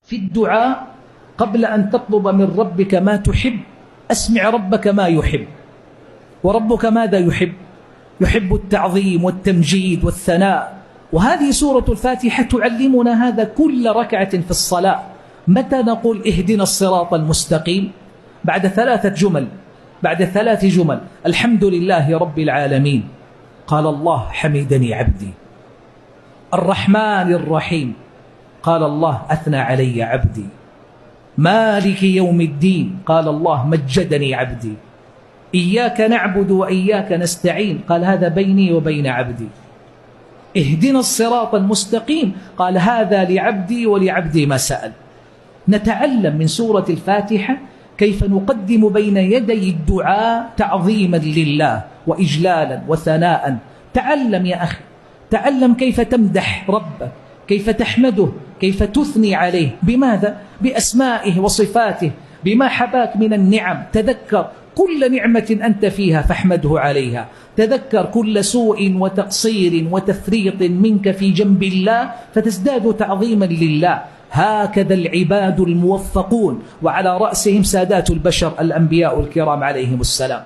في الدعاء قبل أن تطلب من ربك ما تحب أسمع ربك ما يحب. وربك ماذا يحب؟ يحب التعظيم والتمجيد والثناء. وهذه سورة الفاتحة تعلمنا هذا كل ركعة في الصلاة. متى نقول اهدنا الصراط المستقيم؟ بعد 3 جمل، بعد 3 جمل. الحمد لله رب العالمين، قال الله حمدني عبدي. الرحمن الرحيم، قال الله أثنى علي عبدي. مالك يوم الدين، قال الله مجدني عبدي. إياك نعبد وإياك نستعين، قال هذا بيني وبين عبدي. اهدنا الصراط المستقيم، قال هذا لعبدي ولعبدي ما سأل. نتعلم من سورة الفاتحة كيف نقدم بين يدي الدعاء تعظيما لله وإجلالا وثناء. تعلم يا أخي، تعلم كيف تمدح ربك، كيف تحمده، كيف تثني عليه. بماذا؟ بأسمائه وصفاته، بما حباك من النعم. تذكر كل نعمة أنت فيها فاحمده عليها. تذكر كل سوء وتقصير وتفريط منك في جنب الله فتزداد تعظيما لله. هكذا العباد الموفقون، وعلى رأسهم سادات البشر الأنبياء الكرام عليهم السلام.